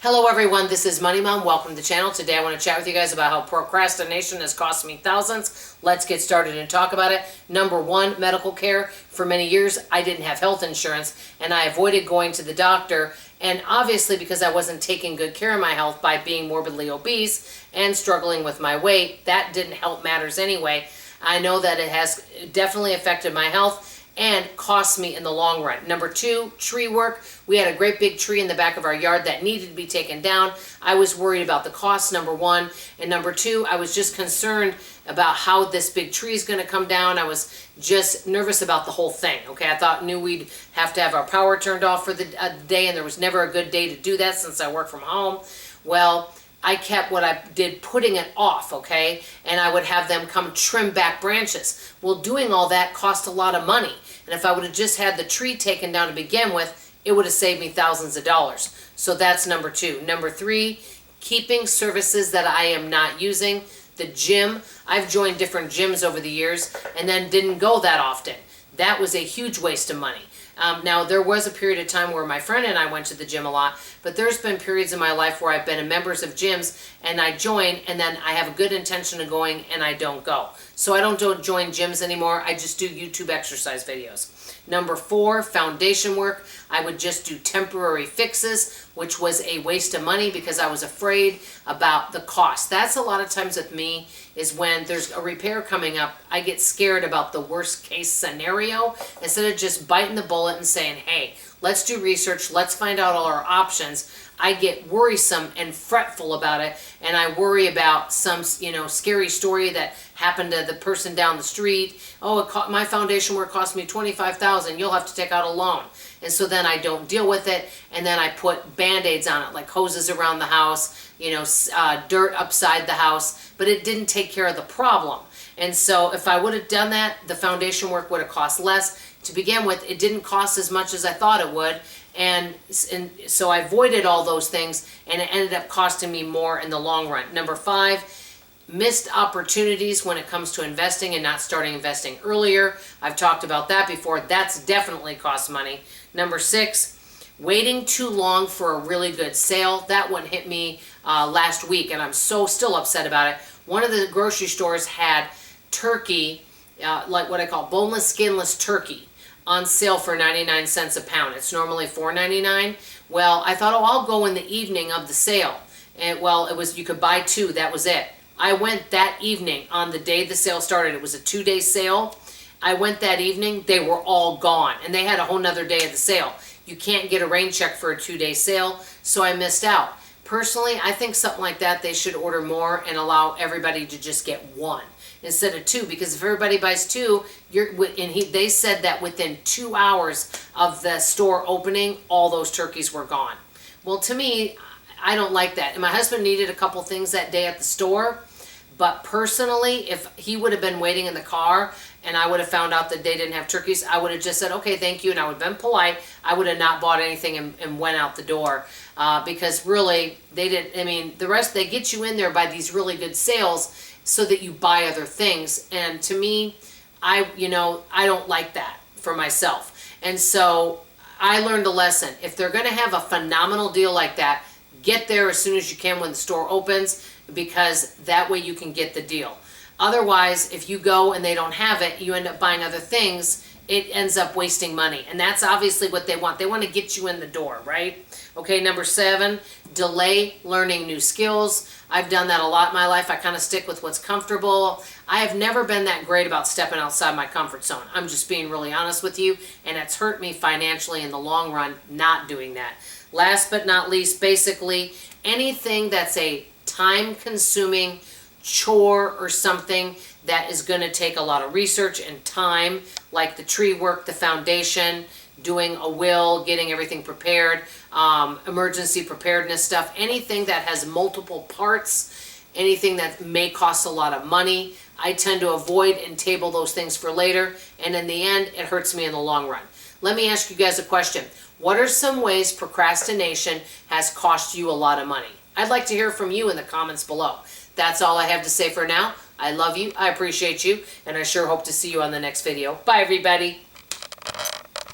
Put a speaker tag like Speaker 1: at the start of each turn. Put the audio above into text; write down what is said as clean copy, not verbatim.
Speaker 1: Hello everyone, this is Money Mom. Welcome to the channel. Today I want to chat with you guys about how procrastination has cost me thousands. Let's get started and talk about it. Number one, medical care. For many years I didn't have health insurance and I avoided going to the doctor, and obviously because I wasn't taking good care of my health by being morbidly obese and struggling with my weight, that didn't help matters anyway. I know that it has definitely affected my health and cost me in the long run. Number two, tree work. We had a great big tree in the back of our yard that needed to be taken down. I was worried about the cost, number one. And number two, I was just concerned about how this big tree is going to come down. I was just nervous about the whole thing. Okay, I knew we'd have to have our power turned off for the day, and there was never a good day to do that since I work from home. Well, I kept what I did putting it off, okay? And I would have them come trim back branches. Well, doing all that cost a lot of money. And if I would have just had the tree taken down to begin with, it would have saved me thousands of dollars. So that's number two. Number three, keeping services that I am not using. The gym, I've joined different gyms over the years and then didn't go that often. That was a huge waste of money. Now, there was a period of time where my friend and I went to the gym a lot, but there's been periods in my life where I've been a members of gyms and I join and then I have a good intention of going and I don't go. So I don't join gyms anymore. I just do YouTube exercise videos. Number four, foundation work. I would just do temporary fixes, which was a waste of money because I was afraid about the cost. That's a lot of times with me, is when there's a repair coming up, I get scared about the worst case scenario instead of just biting the bullet and saying, hey, let's do research, let's find out all our options. I get worrisome and fretful about it, and I worry about some, scary story that happened to the person down the street. Oh, my foundation work cost me $25,000. You'll have to take out a loan. And so then I don't deal with it, and then I put Band-Aids on it, like hoses around the house, dirt upside the house, but it didn't take care of the problem. And so if I would have done that, the foundation work would have cost less. To begin with, it didn't cost as much as I thought it would, and so I avoided all those things, and it ended up costing me more in the long run. Number five, missed opportunities when it comes to investing and not starting investing earlier. I've talked about that before. That's definitely cost money. Number six, waiting too long for a really good sale. That one hit me last week, and I'm still upset about it. One of the grocery stores had turkey, like what I call boneless, skinless turkey, on sale for 99 cents a pound. It's normally $4.99. Well, I thought, I'll go in the evening of the sale. And well, you could buy two, that was it. I went that evening on the day the sale started. It was a 2-day sale. I went that evening, they were all gone, and they had a whole nother day of the sale. You can't get a rain check for a 2-day sale, so I missed out. Personally, I think something like that, they should order more and allow everybody to just get one instead of two, because if everybody buys two, they said that within 2 hours of the store opening, all those turkeys were gone. Well, to me, I don't like that. And my husband needed a couple things that day at the store, but personally, if he would have been waiting in the car and I would have found out that they didn't have turkeys, I would have just said, okay, thank you, and I would have been polite. I would have not bought anything and went out the door, because really, they didn't, the rest, they get you in there by these really good sales so that you buy other things. And to me, I don't like that for myself. And so I learned a lesson. If they're going to have a phenomenal deal like that, get there as soon as you can when the store opens, because that way you can get the deal. Otherwise, if you go and they don't have it, you end up buying other things, it ends up wasting money. And that's obviously what they want. They want to get you in the door, right? Okay, number seven, delay learning new skills. I've done that a lot in my life. I kind of stick with what's comfortable. I have never been that great about stepping outside my comfort zone. I'm just being really honest with you, and it's hurt me financially in the long run not doing that. Last but not least, basically, anything that's a time-consuming chore or something that is going to take a lot of research and time, like the tree work, the foundation, doing a will, getting everything prepared, emergency preparedness stuff, anything that has multiple parts, anything that may cost a lot of money, I tend to avoid and table those things for later, and in the end, it hurts me in the long run. Let me ask you guys a question. What are some ways procrastination has cost you a lot of money? I'd like to hear from you in the comments below. That's all I have to say for now. I love you, I appreciate you, and I sure hope to see you on the next video. Bye, everybody.